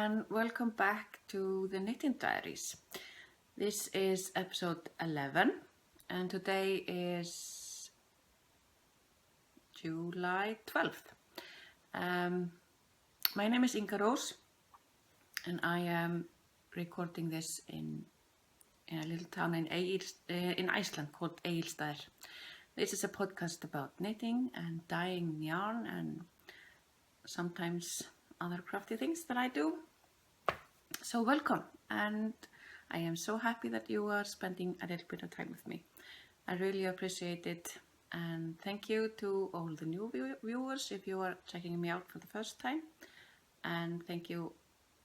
and welcome back to the Knitting Diaries. This is episode 11 and today is July 12th. My name is Inga Rós and I am recording this in a little town in Iceland called Egilsstaðir. This is a podcast about knitting and dyeing yarn and sometimes other crafty things that I do. So welcome, and I am so happy that you are spending a little bit of time with me. I really appreciate it, and thank you to all the new viewers if you are checking me out for the first time, and thank you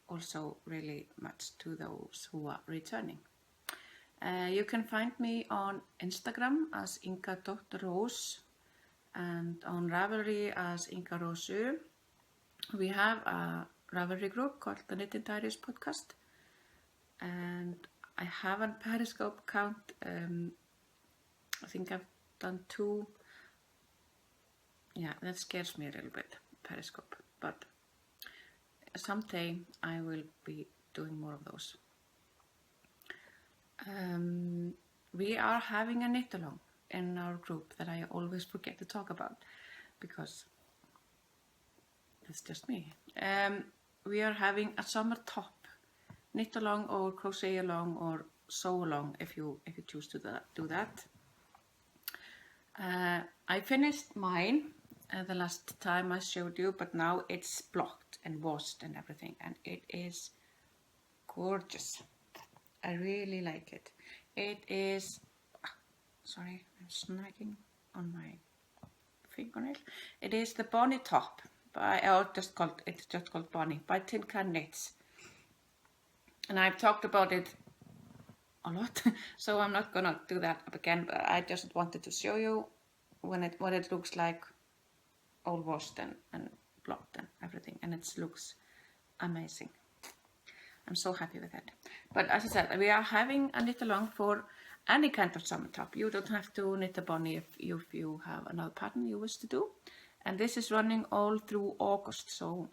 also really much to those who are returning. You can find me on Instagram as inga.ros and on Ravelry as Inga Rósu. We have a Ravelry group called the Knitting Diaries podcast, and I have a Periscope account. I think I've done 2. Yeah, that scares me a little bit, Periscope, but someday I will be doing more of those. We are having a knit along in our group that I always forget to talk about because that's just me. We are having a summer top knit along or crochet along or sew along if you choose to do that. I finished mine the last time I showed you, but now it's blocked and washed and everything, and it is gorgeous. I really like it. It is, sorry, I'm snagging on my fingernail. It is the Bonnie top by, it's just called Bonnie by Tin Can Knits. And I've talked about it a lot, so I'm not gonna do that again, but I just wanted to show you what it looks like all washed and blocked and everything, and it looks amazing. I'm so happy with it. But as I said, we are having a knit along for any kind of summer top. You don't have to knit a bunny if you have another pattern you wish to do. And this is running all through August. So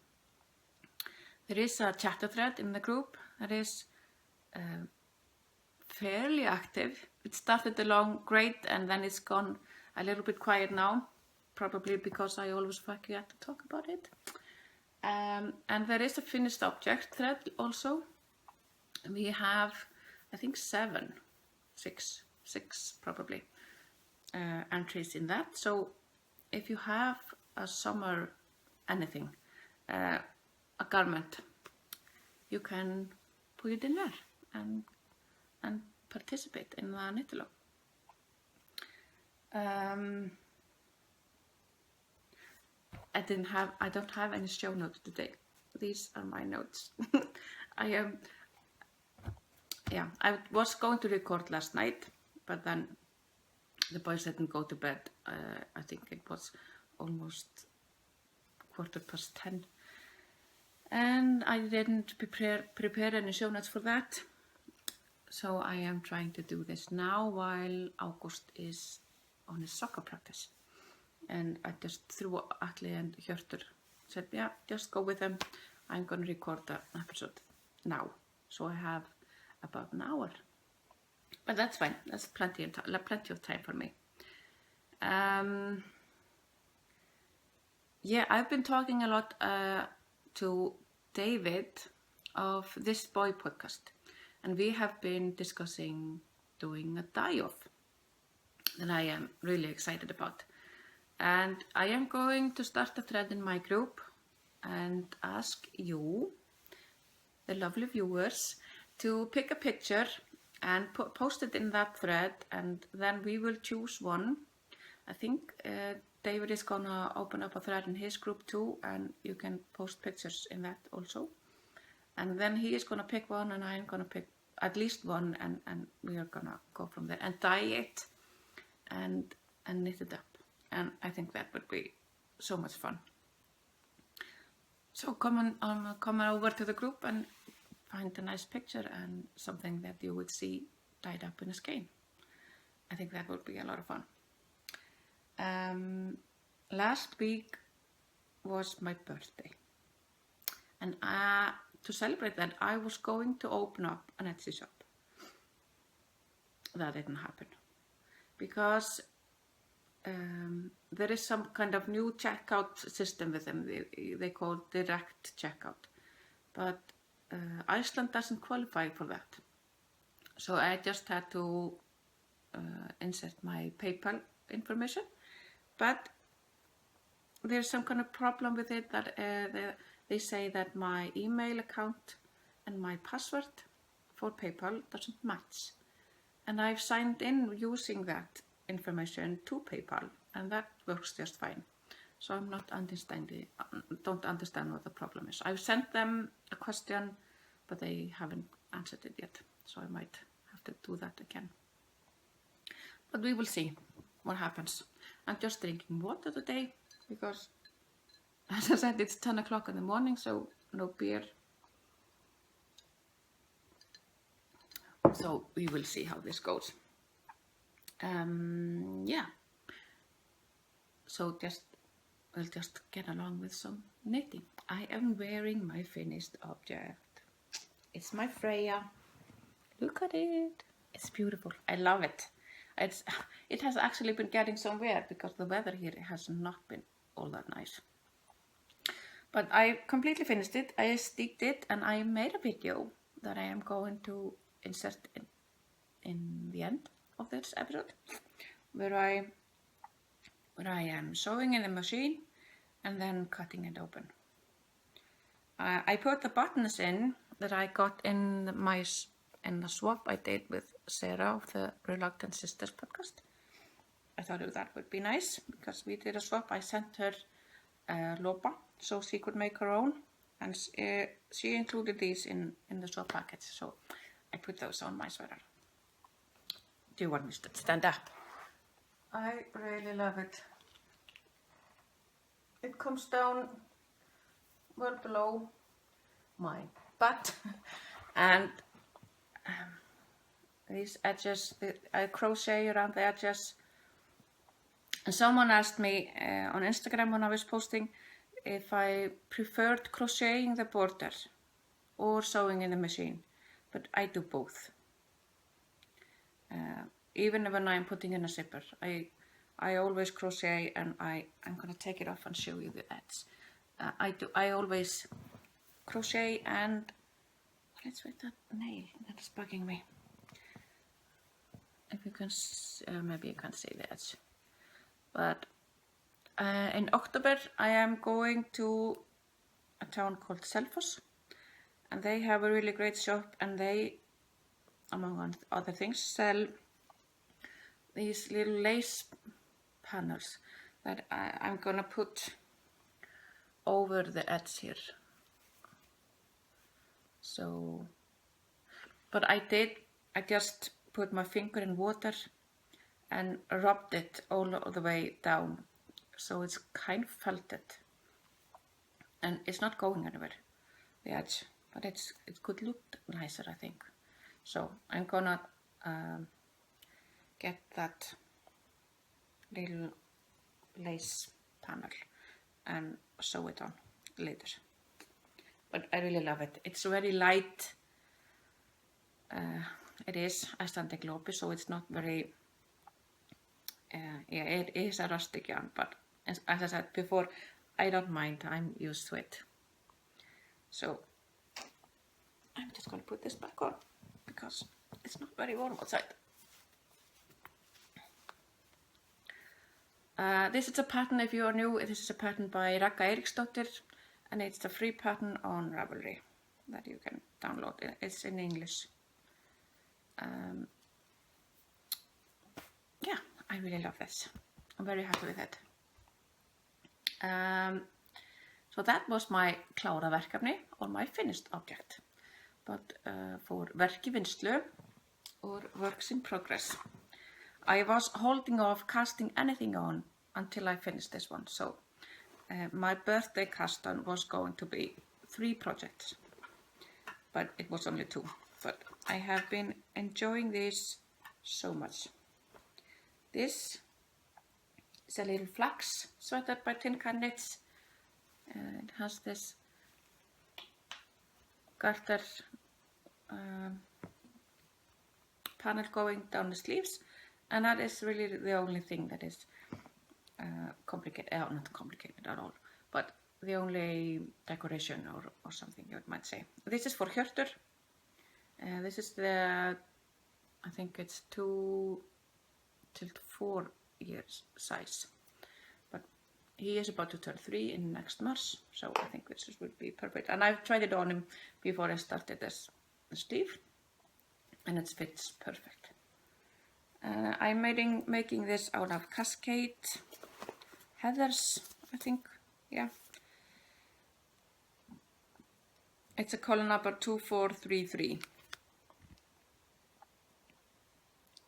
there is a chatter thread in the group that is fairly active. It started along great and then it's gone a little bit quiet now, probably because I always forget to talk about it. And there is a finished object thread also. We have, I think, 6 probably entries in that. So if you have a summer anything, a garment, you can put it in there and participate in the knit along. I don't have any show notes today. These are my notes. I was going to record last night, but then the boys didn't go to bed. I think it was almost 10:15, and I didn't prepare any show notes for that. So I am trying to do this now while August is on his soccer practice. And I just threw Atli and Hjörtur, said, yeah, just go with them. I'm going to record the episode now. So I have about an hour. But that's fine. That's plenty of time for me. I've been talking a lot to David of This Boy podcast. And we have been discussing doing a dye-off that I am really excited about. And I am going to start a thread in my group and ask you, the lovely viewers, to pick a picture and post it in that thread, and then we will choose one. I think David is gonna open up a thread in his group too, and you can post pictures in that also. And then he is gonna pick one, and I am gonna pick at least one, and we are gonna go from there and dye it and knit it up. And I think that would be so much fun. So come over to the group and find a nice picture and something that you would see tied up in a skein. I think that would be a lot of fun. Last week was my birthday, and to celebrate that, I was going to open up an Etsy shop. That didn't happen because there is some kind of new checkout system with them. They call it direct checkout, but Iceland doesn't qualify for that. So I just had to insert my PayPal information, but there's some kind of problem with it that they say that my email account and my password for PayPal doesn't match. And I've signed in using that information to PayPal, and that works just fine. So I'm not don't understand what the problem is. I've sent them a question, but they haven't answered it yet. So I might have to do that again. But we will see what happens. I'm just drinking water today because, as I said, it's 10 o'clock in the morning, so no beer. So we will see how this goes. Yeah. So we'll just get along with some knitting. I am wearing my finished object. It's my Freya. Look at it. It's beautiful. I love it. It has actually been getting somewhere because the weather here has not been all that nice. But I completely finished it. I sticked it and I made a video that I am going to insert in the end of this episode, where I am sewing in the machine and then cutting it open. I put the buttons in that I got in the swap I did with Sarah of the Reluctant Sisters podcast. I thought that would be nice because we did a swap. I sent her lopa so she could make her own, and she included these in the swap package. So I put those on my sweater. Do you want me to stand up? I really love it. It comes down well below my butt, and these edges, I crochet around the edges. And someone asked me on Instagram when I was posting if I preferred crocheting the border or sewing in the machine, but I do both. Even when I'm putting in a zipper, I always crochet, and I'm gonna take it off and show you the edge. I always crochet, and let's wait, that nail that is bugging me. If you can, maybe you can't see the edge. But in October I am going to a town called Selfoss, and they have a really great shop, and they, among other things, sell these little lace panels that I'm gonna put over the edge here. So, but I just put my finger in water and rubbed it all the way down, so it's kind of felted, and it's not going anywhere, the edge, but it could look nicer, I think. So I'm gonna get that little lace panel and sew it on later. But I really love it. It's very light. It is Icelandic lopi, so it's not very, yeah, it is a rustic yarn, but as I said before, I don't mind, I'm used to it. So I'm just going to put this back on because it's not very warm outside. This is a pattern, if you are new, this is a pattern by Ragga Eiríksdóttir, and it's a free pattern on Ravelry that you can download. It's in English. Yeah, I really love this. I'm very happy with it. So that was my klára verkefni, or my finished object. But for verk í vinnslu, or works in progress, I was holding off casting anything on until I finished this one. So my birthday caston was going to be 3 projects, but it was only 2. But I have been enjoying this so much. This is a little flax sweater by Tin Can Knits. It has this garter panel going down the sleeves, and that is really the only thing that is complicated, not complicated at all, but the only decoration or something you might say. This is for Hjörtur. This is the, I think it's 2 till 4 years size, but he is about to turn 3 in next March, so I think this would be perfect. And I've tried it on him before I started this sleeve, and it fits perfect. I'm making this out of cascade heathers, I think, yeah. It's a color number 2433,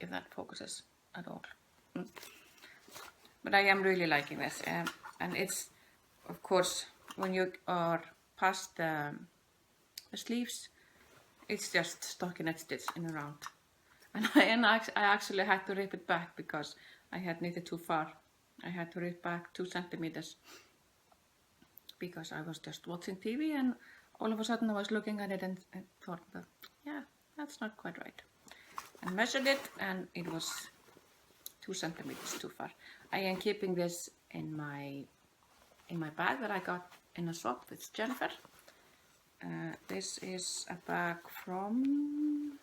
if that focuses at all. But I am really liking this, and it's, of course, when you are past the sleeves, it's just stockinette stitch in a round. And I actually had to rip it back because I had knitted too far. I had to rip back 2 centimeters because I was just watching TV, and all of a sudden I was looking at it and thought, well, yeah, that's not quite right. I measured it, and it was 2 centimeters too far. I am keeping this in my bag that I got in a swap with Jennifer. This is a bag from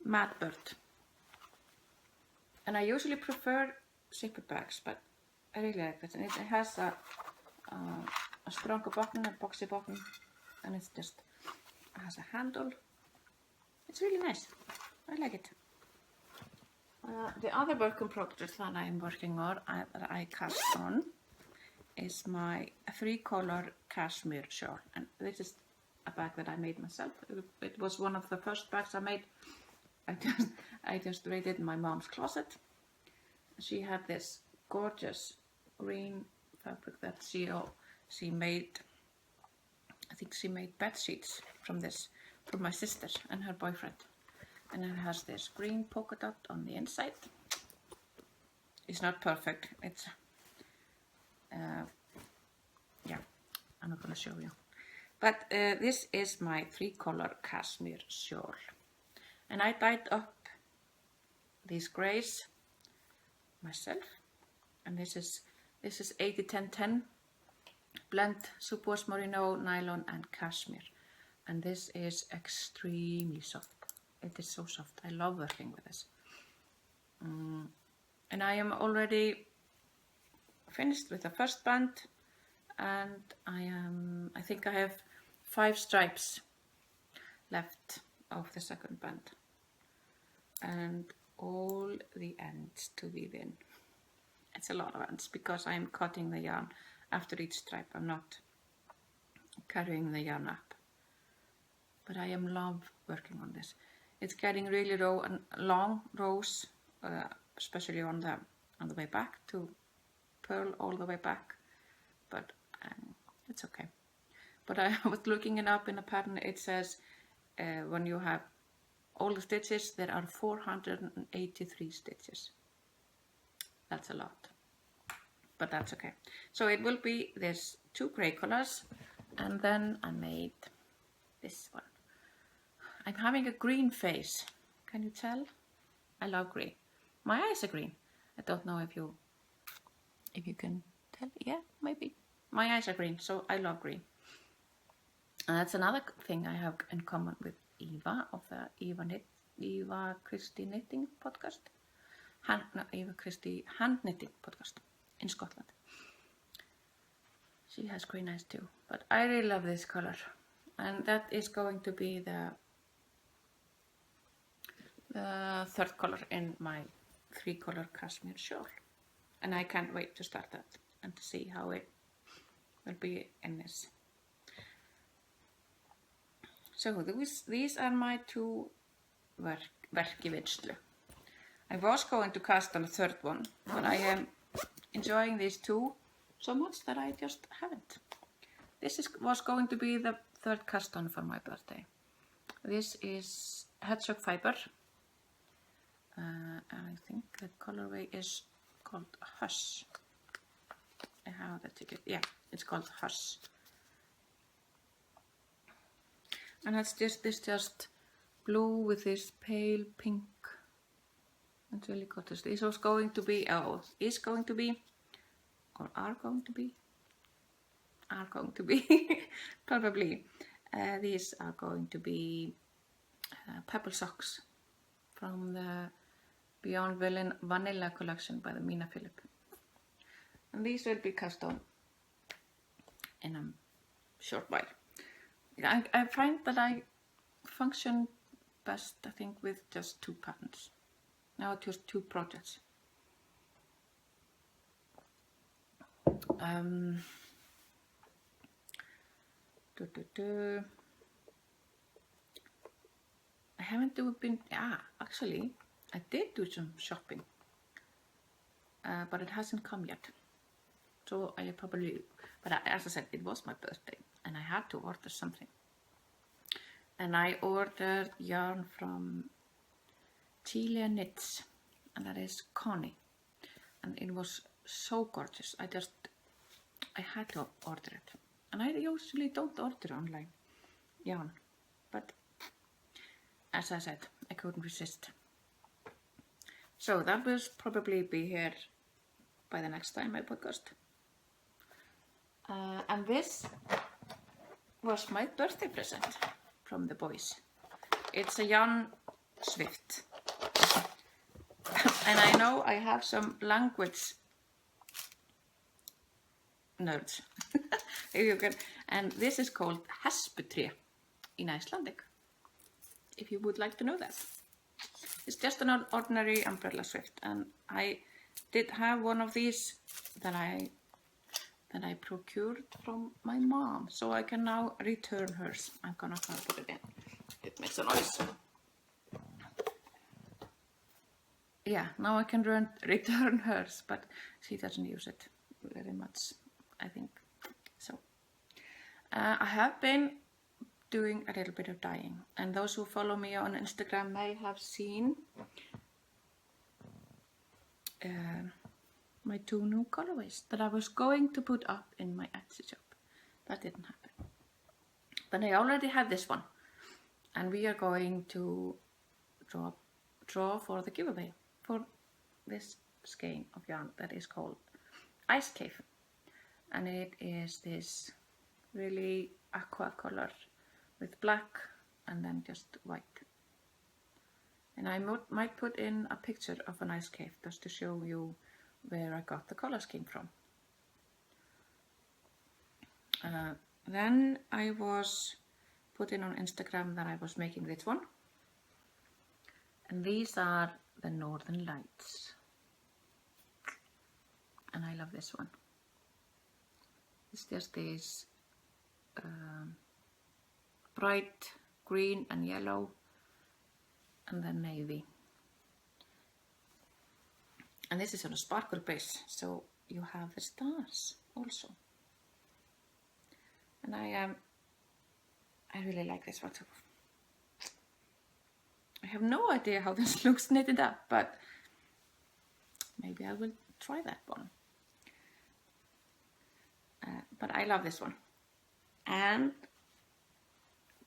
Mad Bird, and I usually prefer zipper bags, but I really like this, and it has a stronger button, a boxy button, and it has a handle. It's really nice. I like it. The other work in progress that I'm working on, that I cast on, is my 3-color cashmere shawl, and this is a bag that I made myself. It was one of the first bags I made. I just raided my mom's closet. She had this gorgeous green fabric that she made. I think she made bed sheets from this for my sister and her boyfriend, and it has this green polka dot on the inside. It's not perfect. It's yeah, I'm not gonna show you, but this is my 3-color cashmere shawl, and I dyed up these grays myself, and this is 80-10-10 blend superwash merino, nylon and cashmere, and this is extremely soft. It is so soft. I love working with this. And I am already finished with the first band, and I think I have 5 stripes left of the second band, and all the ends to weave in. It's a lot of ends because I am cutting the yarn after each stripe. I'm not carrying the yarn up, but I love working on this. It's getting really long rows, especially on the way back, to purl all the way back, but it's okay. But I was looking it up in a pattern. It says when you have all the stitches, there are 483 stitches. That's a lot, but that's okay. So it will be this 2 gray colors, and then I made this one. I'm having a green face. Can you tell? I love green. My eyes are green. I don't know if you can tell. Yeah, maybe. My eyes are green, so I love green. And that's another thing I have in common with Eva of the Eva Christie Knitting podcast. Eva Christie Hand Knitting podcast in Scotland. She has green eyes too, but I really love this color, and that is going to be the 3rd color in my 3-color cashmere shawl, and I can't wait to start that and to see how it will be in this. So these are my 2 verkefærslu. I was going to cast on a 3rd one, but I am enjoying these 2 so much that I just haven't. This was going to be the 3rd cast on for my birthday. This is hedgehog fiber. I think the colorway is called Hush. I have the ticket. Yeah, it's called Hush. And that's just blue with this pale pink. It's really gorgeous. This was going to be, is going to be, or are going to be, probably. These are going to be pebble socks from the Beyond Vanilla collection by the Mina Philip. And these will be cast on in a short while. I find that I function best, I think, with just 2 patterns. Now just 2 projects. I haven't been, actually, I did do some shopping, but it hasn't come yet. So I probably, but as I said, it was my birthday and I had to order something. And I ordered yarn from Chilean Knits, and that is Connie. And it was so gorgeous. I had to order it. And I usually don't order online yarn, but as I said, I couldn't resist. So that will probably be here by the next time I podcast. And this was my birthday present from the boys. It's a yarn Swift. And I know I have some language nerds. And this is called hesputré in Icelandic, if you would like to know that. It's just an ordinary umbrella Swift, and I did have one of these that I procured from my mom, so I can now return hers. I'm gonna put it in. It makes a noise. Yeah, now I can return hers, but she doesn't use it very much, I think. So I have been doing a little bit of dyeing, and those who follow me on Instagram may have seen my 2 new colorways that I was going to put up in my Etsy shop. That didn't happen. But I already have this one, and we are going to draw for the giveaway for this skein of yarn that is called Ice Cave. And it is this really aqua color with black and then just white. And I might put in a picture of an ice cave just to show you where I got the color scheme from. Then I was putting on Instagram that I was making this one. And these are the Northern Lights. And I love this one. It's just this bright green and yellow and then navy. And this is on a sparkle base, so you have the stars also. And I really like this one too. I have no idea how this looks knitted up, but maybe I will try that one. But I love this one.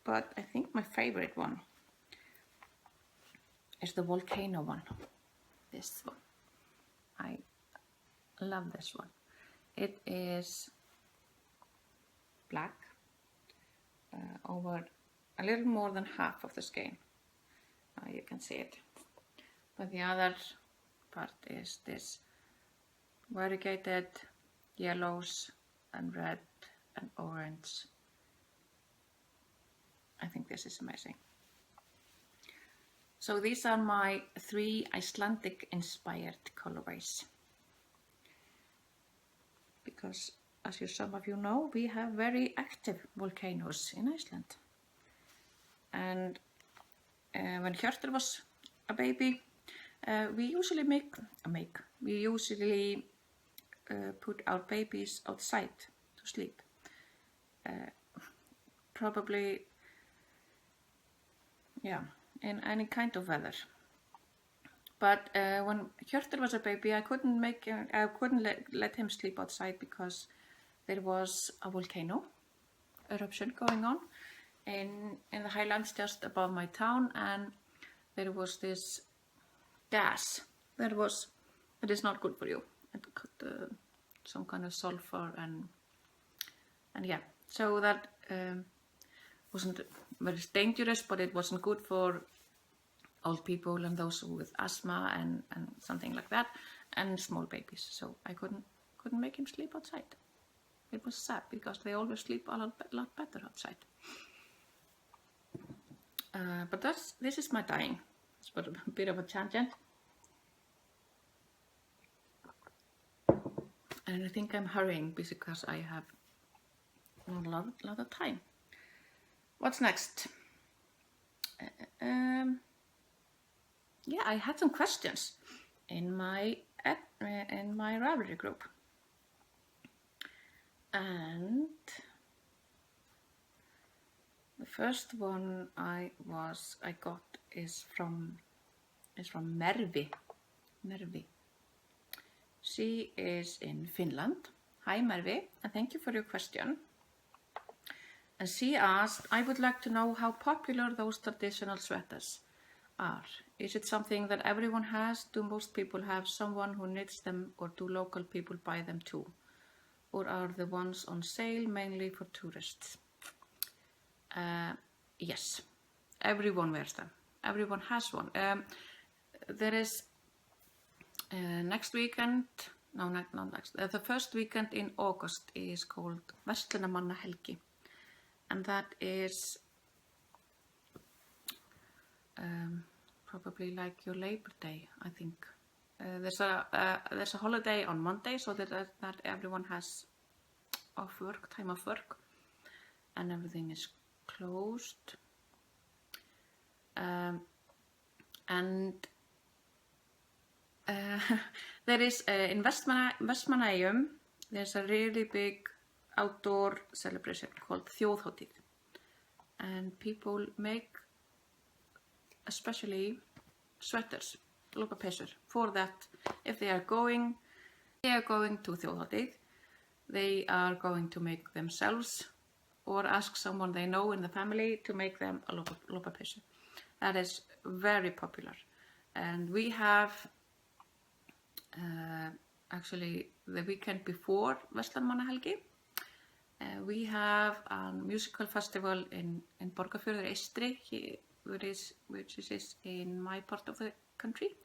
But I think my favorite one is the volcano one. This one. I love this one. It is black over a little more than half of the skein. You can see it. But the other part is this variegated yellows and red and orange. I think this is amazing. So these are my 3 Icelandic inspired colorways. Because as some of you know, we have very active volcanoes in Iceland. And when Hjörtur was a baby, we usually put our babies outside to sleep. Probably, yeah, in any kind of weather. But when Hjörtur was a baby, I couldn't let him sleep outside because there was a volcano eruption going on in the highlands just above my town, and there was this gas that is not good for you. It got some kind of sulfur and yeah, so that wasn't very dangerous, but it wasn't good for old people and those with asthma and something like that, and small babies. So I couldn't make him sleep outside. It was sad because they always sleep a lot better outside. But this is my dying. It's a bit of a tangent. And I think I'm hurrying because I have not a lot of time. What's next? Yeah, I had some questions in my Ravelry group, and the first one I got is from Mervi. She is in Finland. Hi Mervi, and thank you for your question. And she asked, I would like to know how popular those traditional sweaters are. Is it something that everyone has? Do most people have someone who knits them, or do local people buy them too? Or are the ones on sale mainly for tourists? Yes, everyone wears them. Everyone has one. There is next weekend, no, not next, the first weekend in August is called Verslunarmannahelgi, and that is probably like your Labor Day, I think. There's a holiday on Monday, so that everyone has time off work, and everything is closed. And there is in Vestmannaeyjum, there's a really big outdoor celebration called Þjóðhátíð, and people make especially sweaters, lopapeysur, for that. If they are going to Þjóðhátíð, they are going to make themselves or ask someone they know in the family to make them a lopapeysur. That is very popular, and we have actually the weekend before Verslunarmannahelgi, we have a musical festival in Borgarfjörður Eystri, which is in my part of the country,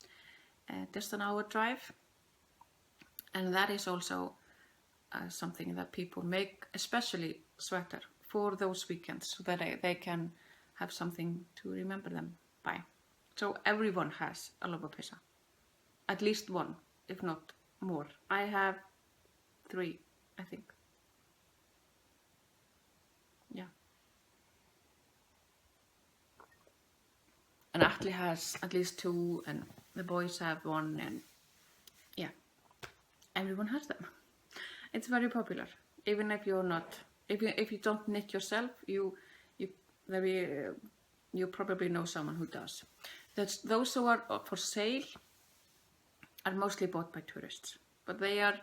just an hour drive, and that is also something that people make, especially sweater, for those weekends, so that they can have something to remember them by. So everyone has a lopapeysa, at least one, if not more. I have 3, I think. Yeah. And Atli has at least 2, and the boys have 1, and yeah, everyone has them. It's very popular, even if you're not, if you don't knit yourself, you probably know someone who does. Those who are for sale are mostly bought by tourists, but they are,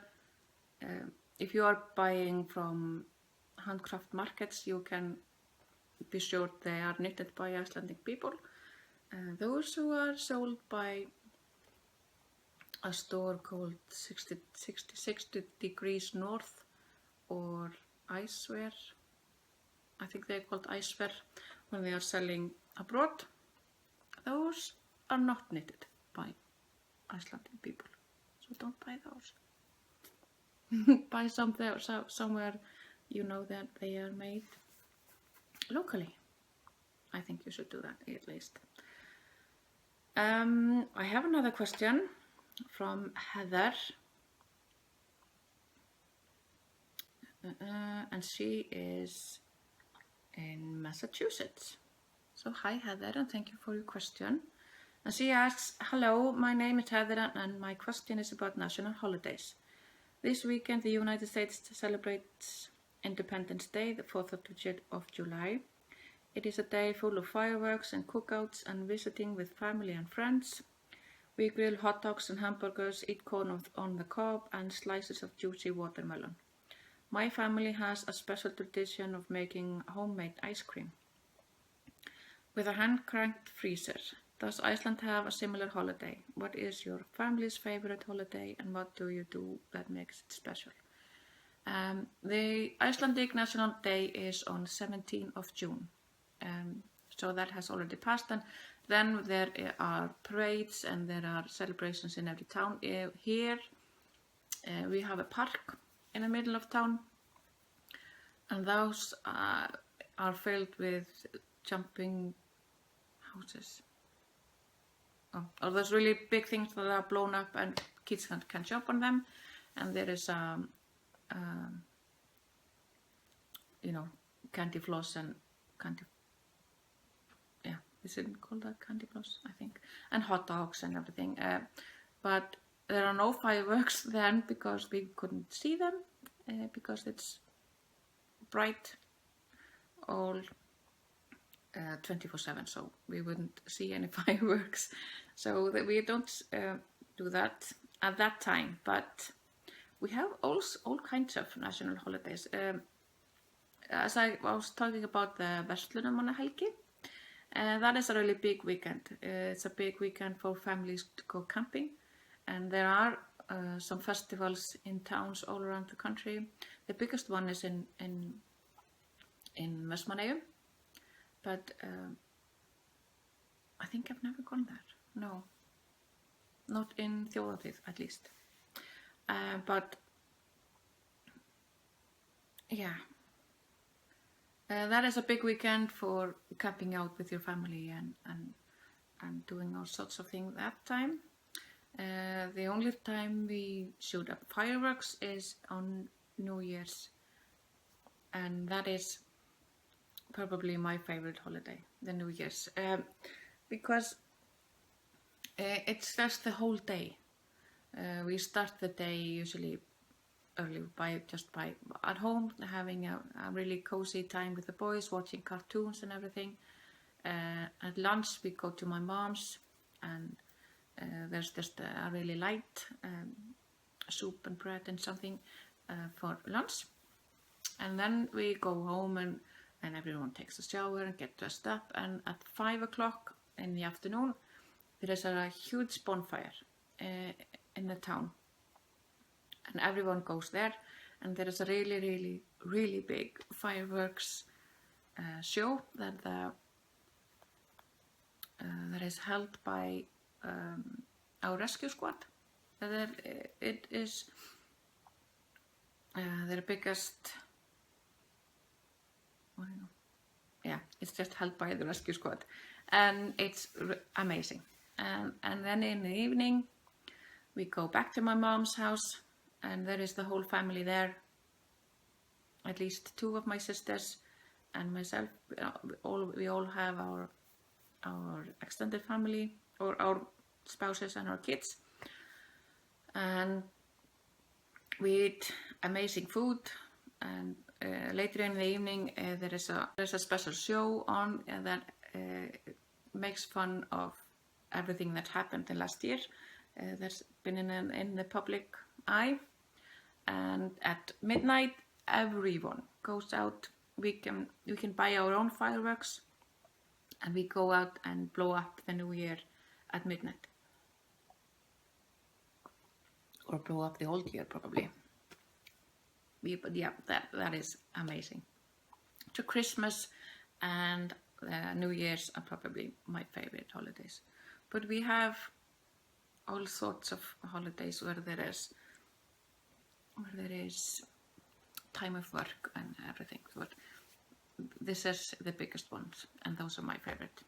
if you are buying from handcraft markets, you can be sure they are knitted by Icelandic people. Those who are sold by a store called 60 Degrees North, or Icewear, I think they're called Icewear, when they are selling abroad, those are not knitted by Icelandic people, so don't buy those. Buy somewhere you know that they are made locally. I think you should do that at least. I have another question from Heather, and she is in Massachusetts. So hi Heather, and thank you for your question. And she asks, hello, my name is Heather, and my question is about national holidays. This weekend the United States celebrates Independence Day, the 4th of July. It is a day full of fireworks and cookouts and visiting with family and friends. We grill hot dogs and hamburgers, eat corn on the cob, and slices of juicy watermelon. My family has a special tradition of making homemade ice cream. with a hand-cranked freezer. Does Iceland have a similar holiday? What is your family's favorite holiday and what do you do that makes it special? The Icelandic National Day is on 17th of June. So that has already passed. And then there are parades and there are celebrations in every town. Here we have a park in the middle of town. And those are filled with jumping houses. Or those really big things that are blown up and kids can jump on them. And there is candy floss and is it called that, candy floss, I think, and hot dogs and everything. But there are no fireworks then because we couldn't see them because it's bright all 24/7, so we wouldn't see any fireworks. So we don't do that at that time. But we have all kinds of national holidays. As I was talking about the Verslunarmannahelgi, that is a really big weekend. It's a big weekend for families to go camping, and there are some festivals in towns all around the country. The biggest one is in Vestmannaeyjum, but I think I've never gone there. No, not in Þjóðhátíð at least. But yeah. That is a big weekend for camping out with your family and doing all sorts of things that time. The only time we shoot up fireworks is on New Year's, and that is probably my favorite holiday, the New Year's, because it's just the whole day. We start the day usually early by at home, having a really cozy time with the boys, watching cartoons and everything. At lunch we go to my mom's, and there's just a really light soup and bread and something for lunch. And then we go home and everyone takes a shower and get dressed up, and at 5 o'clock in the afternoon there is a huge bonfire in the town. And everyone goes there, and there is a really, really, really big fireworks show that is held by our rescue squad. It is their biggest. It's just held by the rescue squad, and it's amazing. And then in the evening, we go back to my mom's house. And there is the whole family there, at least 2 of my sisters and myself. We all have our extended family, or our spouses and our kids. And we eat amazing food. And later in the evening, there's a special show on that makes fun of everything that happened in last year. That's been in the public eye. And at midnight, everyone goes out. We can buy our own fireworks, and we go out and blow up the new year at midnight, or blow up the old year probably. But yeah, that is amazing. So Christmas and New Year's are probably my favorite holidays. But we have all sorts of holidays where there is time of work and everything. But this is the biggest ones, and those are my favorite.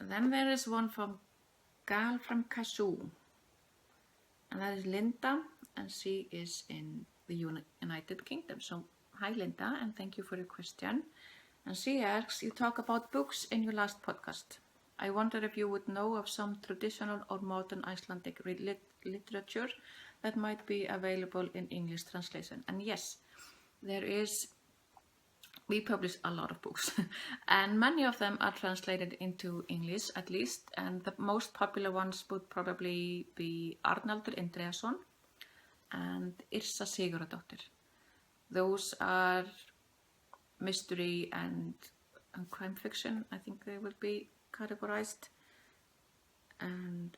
Then there is one from Gal from Kazoo, and that is Linda, and she is in the United Kingdom. So hi Linda, and thank you for your question. And she asks, you talk about books in your last podcast. I wonder if you would know of some traditional or modern Icelandic literature that might be available in English translation. And yes, there is. We publish a lot of books, and many of them are translated into English at least. And the most popular ones would probably be Arnaldur Indriðason and Yrsa Sigurðardóttir. Those are mystery and crime fiction, I think they would be categorized. And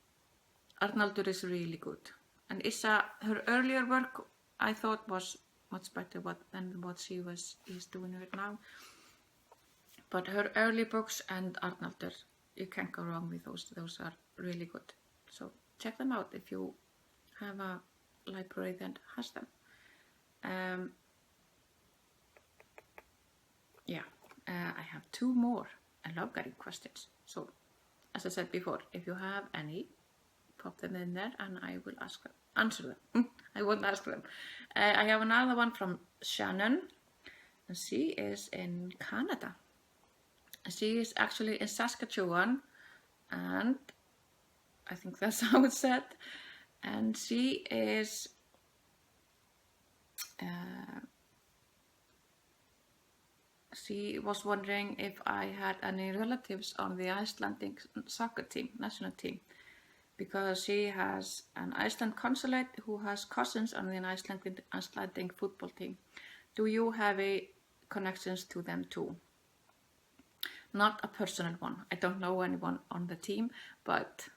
Arnaldur is really good. And Issa, her earlier work, I thought was much better than what is doing right now. But her early books and Arnaldur, you can't go wrong with those. Those are really good. So check them out if you have a library that has them. I have 2 more. I love getting questions. So, as I said before, if you have any, pop them in there and I will answer them. I won't ask them. I have another one from Shannon, and she is in Canada. She is actually in Saskatchewan, and I think that's how it's said. And she is she was wondering if I had any relatives on the Icelandic soccer team, national team, because she has an Iceland consulate who has cousins on the Icelandic football team. Do you have connections to them too? Not a personal one. I don't know anyone on the team, but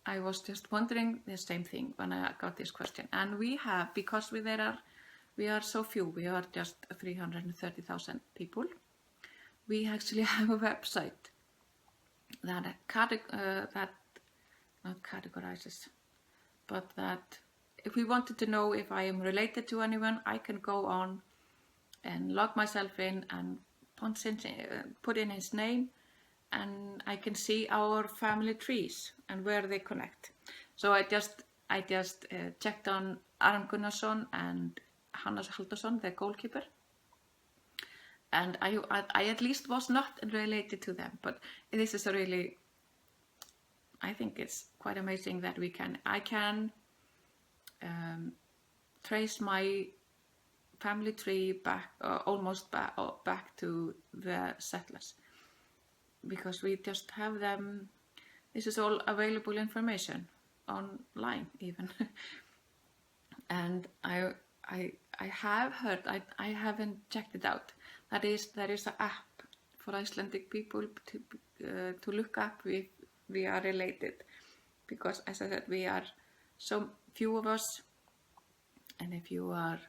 I was just wondering the same thing when I got this question. And we have, because we are so few, we are just 330,000 people. We actually have a website that not categorizes, but that if we wanted to know if I am related to anyone, I can go on and log myself in and put in his name, and I can see our family trees and where they connect. So I just checked on Aron Gunnarsson and Hannes Halldórsson, the goalkeeper, and I at least was not related to them. But this is I think it's quite amazing that I can trace my family tree back, almost back to the settlers, because we just have them. This is all available information online even. And I have heard, I haven't checked it out, there is an app for Icelandic people to look up if we are related, because as I said, we are so few of us, and if you are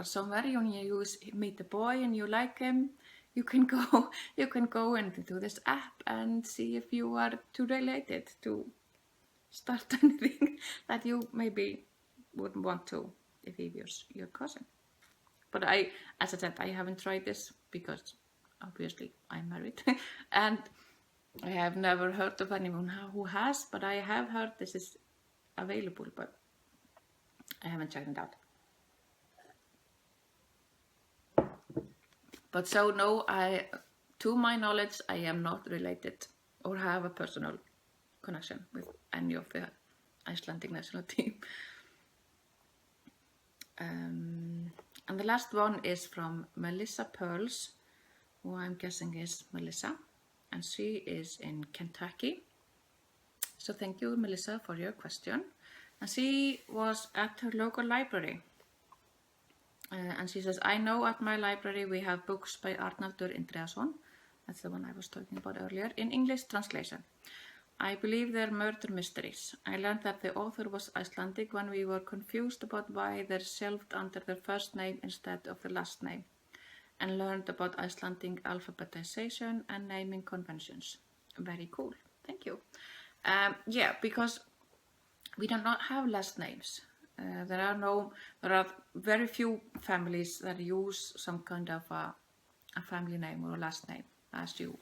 somewhere and you meet a boy and you like him, you can go into this app and see if you are too related to start anything that you maybe wouldn't want to if he was your cousin. But as I said, I haven't tried this because obviously I'm married and I have never heard of anyone who has, but I have heard this is available, but I haven't checked it out. But so no, to my knowledge, I am not related or have a personal connection with any of the Icelandic national team. And the last one is from Melissa Pearls, who I'm guessing is Melissa, and she is in Kentucky. So thank you, Melissa, for your question. And she was at her local library. And she says, I know at my library we have books by Arnaldur Indriðason, that's the one I was talking about earlier, in English translation. I believe they're murder mysteries. I learned that the author was Icelandic when we were confused about why they're shelved under their first name instead of the last name, and learned about Icelandic alphabetization and naming conventions. Very cool. Thank you. Yeah, because we do not have last names. There are very few families that use some kind of a family name or a last name, as you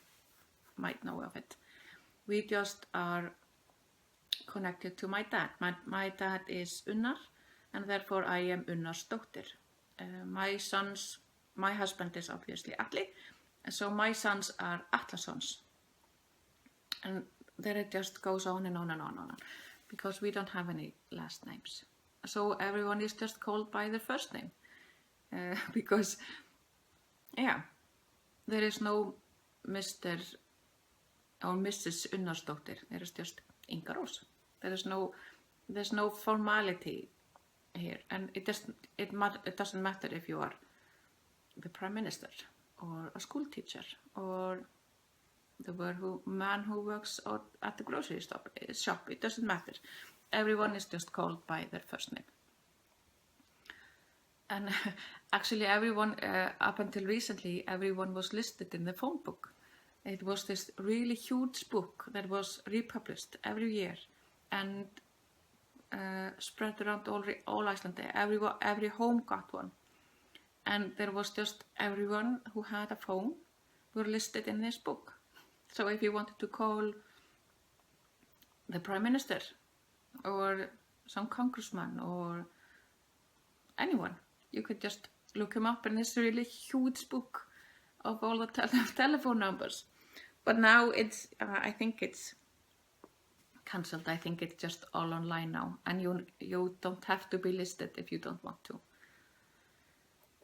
might know of it. We just are connected to my dad. My dad is Unnar, and therefore I am Unnar's dóttir. My husband is obviously Atli, so my sons are Atlasons. And there it just goes on and on and on and on, because we don't have any last names. So everyone is just called by their first name, because, yeah, there is no Mr. or Mrs. Unnarsdóttir. There is just Inga Rós. There's no formality here, and it doesn't matter if you are the Prime Minister or a school teacher or the man who works at the grocery shop. It doesn't matter. Everyone is just called by their first name. And actually everyone, up until recently, everyone was listed in the phone book. It was this really huge book that was republished every year and spread around all Iceland. Every home got one. And there was just everyone who had a phone were listed in this book. So if you wanted to call the Prime Minister or some congressman or anyone, you could just look him up in this really huge book of all the telephone numbers. But now it's, I think it's cancelled. I think it's just all online now, and you don't have to be listed if you don't want to.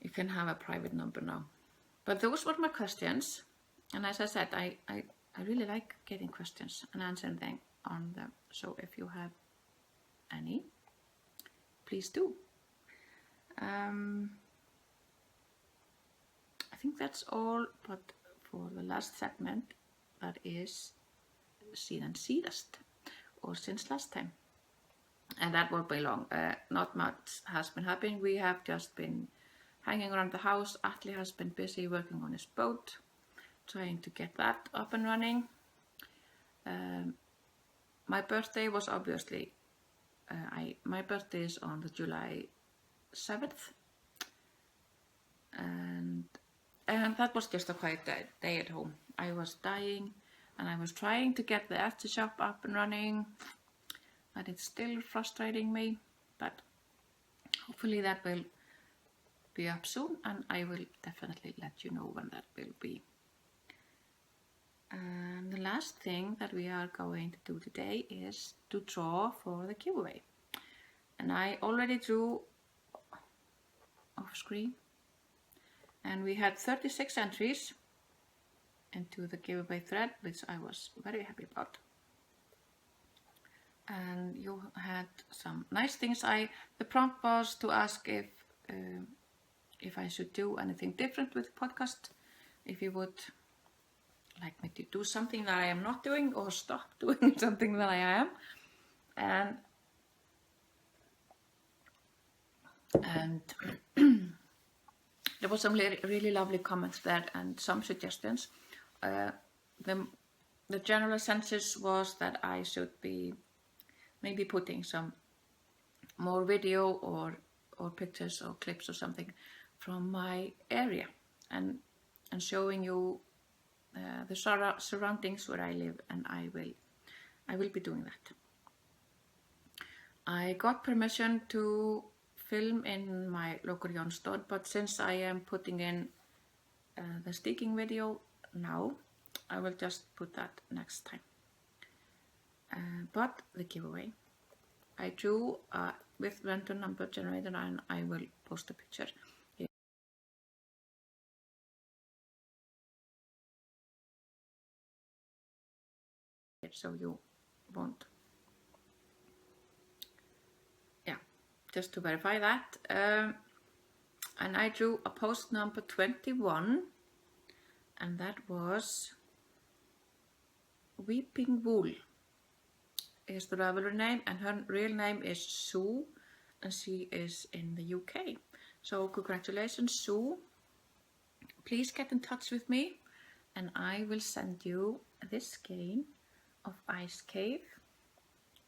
You can have a private number now. But those were my questions, and as I said, I really like getting questions and answering them on them. So if you have any, please do. I think that's all, but for the last segment, that is síðan síðast, or since last time. And that won't be long. Not much has been happening. We have just been hanging around the house. Atli has been busy working on his boat, trying to get that up and running. My birthday was obviously, my birthday is on the July 7th, and that was just a quiet day at home. I was dying, and I was trying to get the Etsy shop up and running, but it's still frustrating me, but hopefully that will be up soon, and I will definitely let you know when that will be. And the last thing that we are going to do today is to draw for the giveaway. And I already drew off screen, and we had 36 entries into the giveaway thread, which I was very happy about. And you had some nice things. The prompt was to ask if I should do anything different with the podcast, if you would like me to do something that I am not doing or stop doing something that I am. And there was some really lovely comments there and some suggestions. The general census was that I should be maybe putting some more video or pictures or clips or something from my area and showing you the surroundings where I live, and I will be doing that. I got permission to film in my local Jónstótt, but since I am putting in the sticking video now, I will just put that next time. But the giveaway, I drew with random number generator, and I will post a picture here. So you won't. Yeah, just to verify that. And I drew a post number 21, and that was Weeping Wool is the Ravelry name, and her real name is Sue, and she is in the UK. So congratulations, Sue. Please get in touch with me, and I will send you this skein of Ice Cave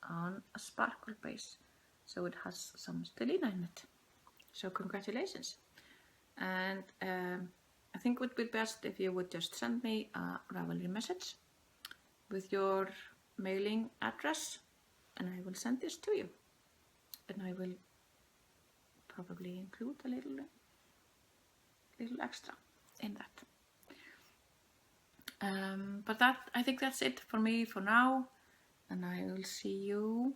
on a sparkle base, so it has some stellina in it. So congratulations. And I think it would be best if you would just send me a Ravelry message with your mailing address, and I will send this to you, and I will probably include a little extra in that. But I think that's it for me for now, and I will see you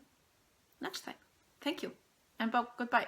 next time. Thank you, and goodbye.